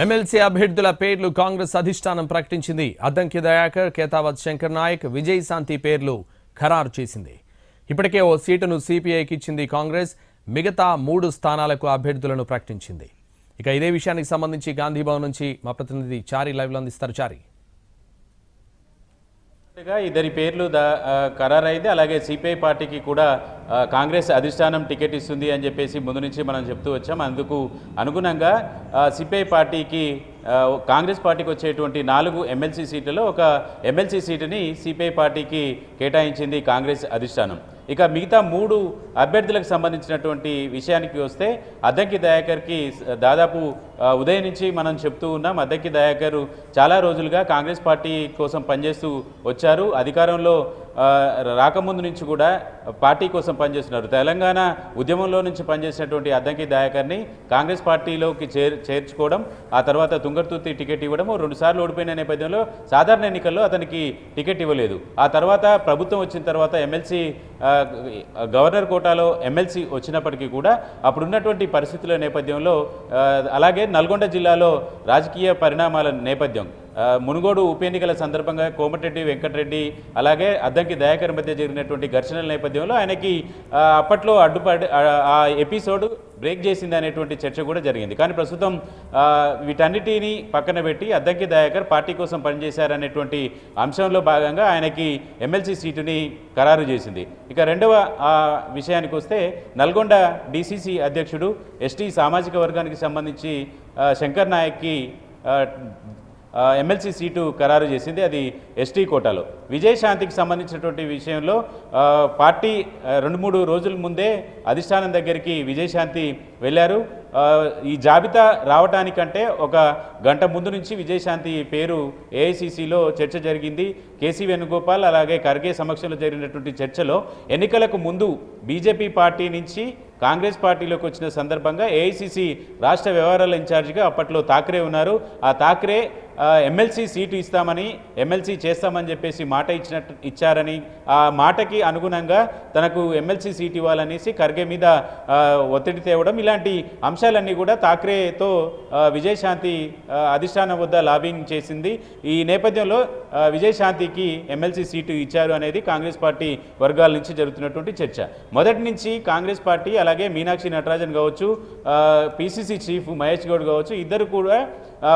MLC అభ్యర్థుల పేర్లు కాంగ్రెస్ అధిష్టానం ప్రకటించింది. అద్దంకి దయాకర్, కేతావత్ శంకర్ నాయక్, విజయశాంతి పేర్లు ఖరారు చేసింది. ఇప్పటికే ఓ సీటును సిపిఐకి ఇచ్చింది కాంగ్రెస్. మిగతా 3 స్థానాలకు అభ్యర్థులను ప్రకటించింది. ఇక ఇదే విషయానికి సంబంధించి గాంధీభవన్ నుంచి మా ప్రతినిధి చారి లైవ్లో అందిస్తారు. చారి, ఇద్దరి పేర్లు ఖరారైంది. అలాగే సిపిఐ పార్టీకి కూడా కాంగ్రెస్ అధిష్టానం టికెట్ ఇస్తుంది అని చెప్పేసి ముందు నుంచి మనం చెప్తూ వచ్చాం. అందుకు అనుగుణంగా సిపిఐ పార్టీకి కాంగ్రెస్ పార్టీకి వచ్చేటువంటి 4 ఎమ్మెల్సీ సీట్లలో ఒక ఎమ్మెల్సీ సీటుని సిపిఐ పార్టీకి కేటాయించింది కాంగ్రెస్ అధిష్టానం. ఇక మిగతా 3 అభ్యర్థులకు సంబంధించినటువంటి విషయానికి వస్తే అద్దంకి దయాకర్కి దాదాపు ఉదయం నుంచి మనం చెప్తూ ఉన్నాం. అద్దంకి దయాకర్ చాలా రోజులుగా కాంగ్రెస్ పార్టీ కోసం పనిచేస్తూ వచ్చారు. అధికారంలో రాకముందు నుంచి కూడా పార్టీ కోసం పనిచేస్తున్నారు. తెలంగాణ ఉద్యమంలో నుంచి పనిచేసినటువంటి అద్దంకి దయాకర్ని కాంగ్రెస్ పార్టీలోకి చేర్చుకోవడం, ఆ తర్వాత తుంగర్తుర్తి టికెట్ ఇవ్వడం, 2 సార్లు ఓడిపోయిన నేపథ్యంలో సాధారణ ఎన్నికల్లో అతనికి టికెట్ ఇవ్వలేదు. ఆ తర్వాత ప్రభుత్వం వచ్చిన తర్వాత ఎమ్మెల్సీ గవర్నర్ కోటాలో ఎమ్మెల్సీ వచ్చినప్పటికీ కూడా అప్పుడున్నటువంటి పరిస్థితుల నేపథ్యంలో, అలాగే నల్గొండ జిల్లాలో రాజకీయ పరిణామాల నేపథ్యం, మునుగోడు ఉప ఎన్నికల సందర్భంగా కోమటిరెడ్డి వెంకటరెడ్డి అలాగే అద్దంకి దయాకర్ మధ్య జరిగినటువంటి ఘర్షణల నేపథ్యంలో ఆయనకి అప్పట్లో అడ్డుపడి ఆ ఎపిసోడ్ బ్రేక్ చేసింది అనేటువంటి చర్చ కూడా జరిగింది. కానీ ప్రస్తుతం వీటన్నిటిని పక్కన పెట్టి అద్దంకి దయాకర్ పార్టీ కోసం పనిచేశారనేటువంటి అంశంలో భాగంగా ఆయనకి ఎమ్మెల్సీ సీటుని ఖరారు చేసింది. ఇక రెండవ విషయానికి వస్తే నల్గొండ డిసిసి అధ్యక్షుడు ఎస్టీ సామాజిక వర్గానికి సంబంధించి శంకర్ నాయక్కి ఎమ్మెల్సీ సీటు ఖరారు చేసింది. అది ఎస్టీ కోటాలో. విజయశాంతికి సంబంధించినటువంటి విషయంలో పార్టీ 2-3 రోజుల ముందే అధిష్టానం దగ్గరికి విజయశాంతి వెళ్ళారు. ఈ జాబితా రావటానికంటే ఒక గంట ముందు నుంచి విజయశాంతి పేరు ఏఐసిసిలో చర్చ జరిగింది. కేసీ వేణుగోపాల్ అలాగే ఖర్గే సమక్షంలో జరిగినటువంటి చర్చలో ఎన్నికలకు ముందు బీజేపీ పార్టీ నుంచి కాంగ్రెస్ పార్టీలోకి వచ్చిన సందర్భంగా ఏఐసిసి రాష్ట్ర వ్యవహారాల ఇన్ఛార్జిగా అప్పట్లో థాక్రే ఉన్నారు. ఆ థాక్రే ఎమ్మెల్సీ సీటు ఇస్తామని, ఎమ్మెల్సీ చేస్తామని చెప్పేసి మాట ఇచ్చారని, ఆ మాటకి అనుగుణంగా తనకు ఎమ్మెల్సీ సీటు ఇవ్వాలనేసి ఖర్గే మీద ఒత్తిడి తేవడం, ఇలాంటి అంశాలన్నీ కూడా థాక్రేతో విజయశాంతి అధిష్టానం వద్ద లాబింగ్ చేసింది. ఈ నేపథ్యంలో విజయశాంతికి ఎమ్మెల్సీ సీటు ఇచ్చారు అనేది కాంగ్రెస్ పార్టీ వర్గాల నుంచి జరుగుతున్నటువంటి చర్చ. మొదటి నుంచి కాంగ్రెస్ పార్టీ అలాగే మీనాక్షి నటరాజన్ కావచ్చు, పిసిసి చీఫ్ మహేష్ గౌడ్ కావచ్చు, ఇద్దరు కూడా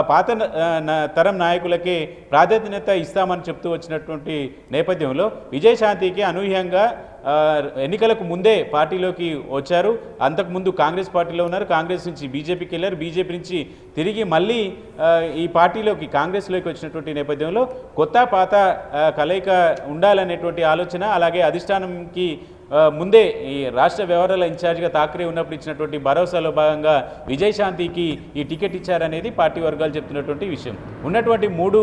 పాత తరం నాయకులకే ప్రాధాన్యత ఇస్తామని చెప్తూ వచ్చినటువంటి నేపథ్యంలో విజయశాంతికి అనూహ్యంగా ఎన్నికలకు ముందే పార్టీలోకి వచ్చారు. అంతకుముందు కాంగ్రెస్ పార్టీలో ఉన్నారు. కాంగ్రెస్ నుంచి బీజేపీకి వెళ్ళారు. బీజేపీ నుంచి తిరిగి మళ్ళీ ఈ పార్టీలోకి కాంగ్రెస్లోకి వచ్చినటువంటి నేపథ్యంలో కొత్త పాత కలయిక ఉండాలనేటువంటి ఆలోచన, అలాగే అధిష్టానంకి ముందే ఈ రాష్ట్ర వ్యవహారాల ఇన్ఛార్జిగా థాక్రే ఉన్నప్పుడు ఇచ్చినటువంటి భరోసాలో భాగంగా విజయశాంతికి ఈ టికెట్ ఇచ్చారనేది పార్టీ వర్గాలు చెప్తున్నటువంటి విషయం. ఉన్నటువంటి 3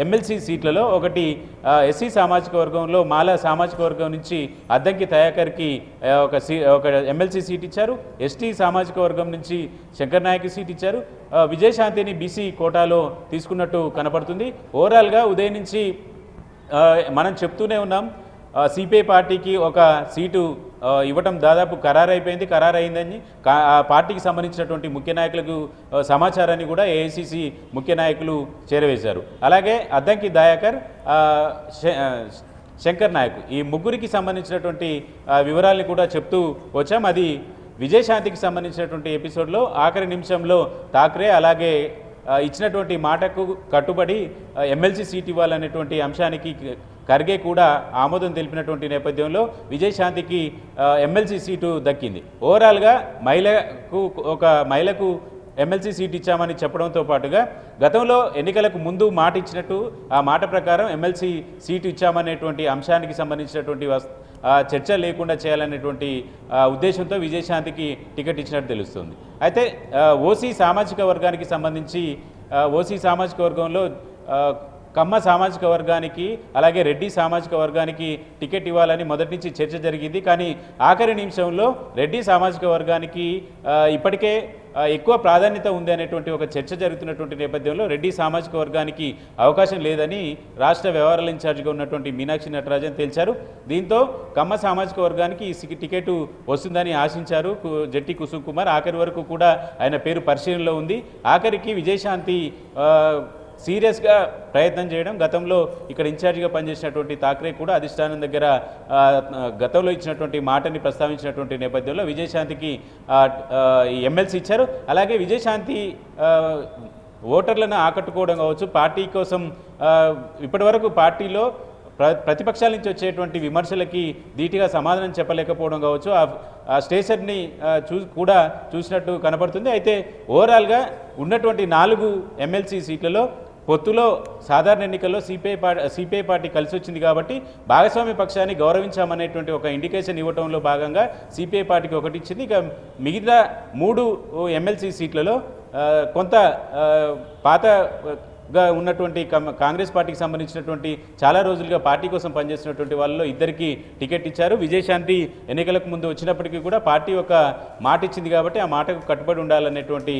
ఎమ్మెల్సీ సీట్లలో ఒకటి ఎస్సీ సామాజిక వర్గంలో మాలా సామాజిక వర్గం నుంచి అద్దంకి దయాకర్కి ఒక ఎమ్మెల్సీ సీట్ ఇచ్చారు. ఎస్టీ సామాజిక వర్గం నుంచి శంకర్ నాయక్ సీట్ ఇచ్చారు. విజయశాంతిని బీసీ కోటాలో తీసుకున్నట్టు కనపడుతుంది. ఓవరాల్గా ఉదయం నుంచి మనం చెప్తూనే ఉన్నాం, సిపిఐ పార్టీకి ఒక సీటు ఇవ్వటం దాదాపు ఖరారైందని పార్టీకి సంబంధించినటువంటి ముఖ్య నాయకులకు సమాచారాన్ని కూడా ఏఐసిసి ముఖ్య నాయకులు చేరవేశారు. అలాగే అద్దంకి దయాకర్, శంకర్ నాయక్, ఈ ముగ్గురికి సంబంధించినటువంటి వివరాల్ని కూడా చెప్తూ వచ్చాం. అది విజయశాంతికి సంబంధించినటువంటి ఎపిసోడ్లో ఆఖరి నిమిషంలో థాక్రే అలాగే ఇచ్చినటువంటి మాటకు కట్టుబడి ఎమ్మెల్సీ సీట్ ఇవ్వాలనేటువంటి అంశానికి ఖర్గే కూడా ఆమోదం తెలిపినటువంటి నేపథ్యంలో విజయశాంతికి ఎమ్మెల్సీ సీటు దక్కింది. ఓవరాల్గా మహిళకు ఎమ్మెల్సీ సీట్ ఇచ్చామని చెప్పడంతో పాటుగా గతంలో ఎన్నికలకు ముందు మాట ఇచ్చినట్టు ఆ మాట ప్రకారం ఎమ్మెల్సీ సీటు ఇచ్చామనేటువంటి అంశానికి సంబంధించినటువంటి చర్చ లేకుండా చేయాలనేటువంటి ఉద్దేశంతో విజయశాంతికి టికెట్ ఇచ్చినట్టు తెలుస్తుంది. అయితే ఓసీ సామాజిక వర్గానికి సంబంధించి ఓసీ సామాజిక వర్గంలో కమ్మ సామాజిక వర్గానికి అలాగే రెడ్డి సామాజిక వర్గానికి టికెట్ ఇవ్వాలని మొదటి నుంచి చర్చ జరిగింది. కానీ ఆఖరి నిమిషంలో రెడ్డి సామాజిక వర్గానికి ఇప్పటికే ఎక్కువ ప్రాధాన్యత ఉంది అనేటువంటి ఒక చర్చ జరుగుతున్నటువంటి నేపథ్యంలో రెడ్డి సామాజిక వర్గానికి అవకాశం లేదని రాష్ట్ర వ్యవహారాల ఇన్ఛార్జిగా ఉన్నటువంటి మీనాక్షి నటరాజన్ తేల్చారు. దీంతో కమ్మ సామాజిక వర్గానికి ఈ టికెట్ వస్తుందని ఆశించారు జట్టి కుసుమ్ కుమార్. ఆఖరి వరకు కూడా ఆయన పేరు పరిశీలనలో ఉంది. ఆఖరికి విజయశాంతి సీరియస్గా ప్రయత్నం చేయడం, గతంలో ఇక్కడ ఇన్ఛార్జిగా పనిచేసినటువంటి థాక్రే కూడా అధిష్టానం దగ్గర గతంలో ఇచ్చినటువంటి మాటని ప్రస్తావించినటువంటి నేపథ్యంలో విజయశాంతికి ఎమ్మెల్సీ ఇచ్చారు. అలాగే విజయశాంతి ఓటర్లను ఆకట్టుకోవడం కావచ్చు, పార్టీ కోసం ఇప్పటివరకు పార్టీలో ప్రతిపక్షాల నుంచి వచ్చేటువంటి విమర్శలకి ధీటుగా సమాధానం చెప్పలేకపోవడం కావచ్చు, ఆ స్టేషన్ని కూడా చూసినట్టు కనబడుతుంది. అయితే ఓవరాల్గా ఉన్నటువంటి 4 ఎమ్మెల్సీ సీట్లలో పొత్తులో సాధారణ ఎన్నికల్లో సిపిఐ పార్టీ కలిసి వచ్చింది కాబట్టి భాగస్వామ్య పక్షాన్ని గౌరవించామనేటువంటి ఒక ఇండికేషన్ ఇవ్వడంలో భాగంగా సిపిఐ పార్టీకి ఒకటి ఇచ్చింది. ఇక మిగతా 3 ఎమ్మెల్సీ సీట్లలో కొంత పాతగా ఉన్నటువంటి కాంగ్రెస్ పార్టీకి సంబంధించినటువంటి చాలా రోజులుగా పార్టీ కోసం పనిచేస్తున్నటువంటి వాళ్ళలో 2కి టికెట్ ఇచ్చారు. విజయశాంతి ఎన్నికలకు ముందు వచ్చినప్పటికీ కూడా పార్టీ ఒక మాట ఇచ్చింది కాబట్టి ఆ మాటకు కట్టుబడి ఉండాలనేటువంటి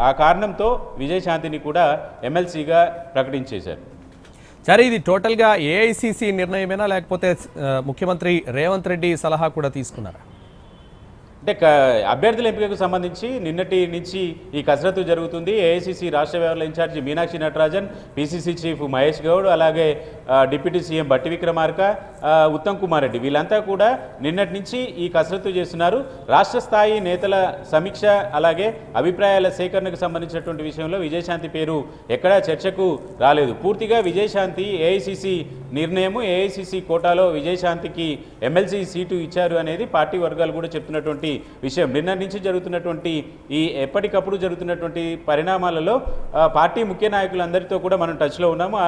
ఆ కారణంతో విజయశాంతిని కూడా ఎమ్మెల్సీగా ప్రకటించేశారు. సరే, ఇది టోటల్గా ఏఐసిసి నిర్ణయమేనా లేకపోతే ముఖ్యమంత్రి రేవంత్ రెడ్డి సలహా కూడా తీసుకున్నారా? అంటే అభ్యర్థుల ఎంపికకు సంబంధించి నిన్నటి నుంచి ఈ కసరత్తు జరుగుతుంది. ఏఐసిసి రాష్ట్ర వ్యవహారాల incharge Meenakshi Natarajan, PCC chief Mahesh Goud, అలాగే డిప్యూటీ సీఎం బట్టి విక్రమార్క, ఉత్తమ్ కుమార్ రెడ్డి వీళ్ళంతా కూడా నిన్నటి నుంచి ఈ కసరత్తు చేస్తున్నారు. రాష్ట్ర స్థాయి నేతల సమీక్ష అలాగే అభిప్రాయాల సేకరణకు సంబంధించినటువంటి విషయంలో విజయశాంతి పేరు ఎక్కడా చర్చకు రాలేదు. పూర్తిగా విజయశాంతి ఏఐసిసి నిర్ణయము, ఏఐసిసి కోటాలో విజయశాంతికి ఎమ్మెల్సీ సీటు ఇచ్చారు అనేది పార్టీ వర్గాలు కూడా చెప్తున్నటువంటి విషయం. నిన్న నుంచి జరుగుతున్నటువంటి ఈ ఎప్పటికప్పుడు జరుగుతున్నటువంటి పరిణామాలలో పార్టీ ముఖ్య నాయకులందరితో కూడా మనం టచ్లో ఉన్నాము.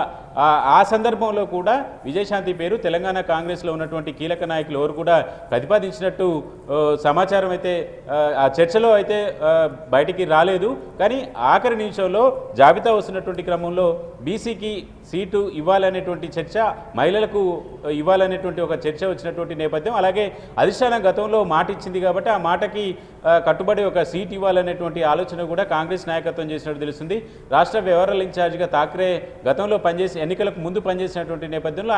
ఆ సందర్భంలో కూడా విజయశాంతి పేరు తెలంగాణ కాంగ్రెస్లో ఉన్నటువంటి కీలక నాయకులు ఎవరు కూడా ప్రతిపాదించినట్టు సమాచారం అయితే ఆ చర్చలో అయితే బయటికి రాలేదు. కానీ ఆఖరి నిమిషంలో జాబితా వస్తున్నటువంటి క్రమంలో బీసీకి సీటు ఇవ్వాలనేటువంటి చర్చ, మహిళలకు ఇవ్వాలనేటువంటి ఒక చర్చ వచ్చినటువంటి నేపథ్యం. అలాగే అధిష్టానం గతంలో మాట ఇచ్చింది కాబట్టి ఆ మాటకి కట్టుబడి ఒక సీట్ ఇవ్వాలనేటువంటి ఆలోచన కూడా కాంగ్రెస్ నాయకత్వం చేసినట్టు తెలుస్తుంది. రాష్ట్ర వ్యవహారాల ఇన్ఛార్జిగా థాక్రే గతంలో ఎన్నికలకు ముందు పనిచేసినటువంటి నేపథ్యంలో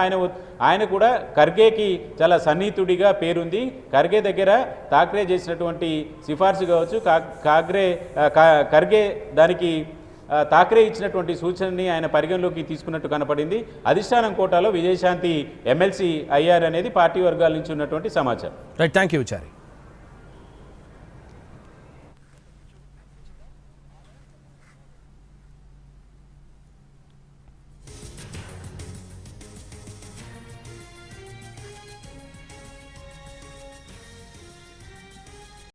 ఆయన కూడా ఖర్గేకి చాలా సన్నిహితుడిగా పేరుంది. ఖర్గే దగ్గర థాక్రే చేసినటువంటి సిఫార్సు కావచ్చు, ఖర్గే దానికి థాక్రే ఇచ్చినటువంటి సూచనని ఆయన పరిగణలోకి తీసుకున్నట్టు కనపడింది. అధిష్టానం కోటాలో విజయశాంతి ఎమ్మెల్సీ అయ్యారనేది పార్టీ వర్గాల నుంచి ఉన్నటువంటి సమాచారం. Right, thank you Chari.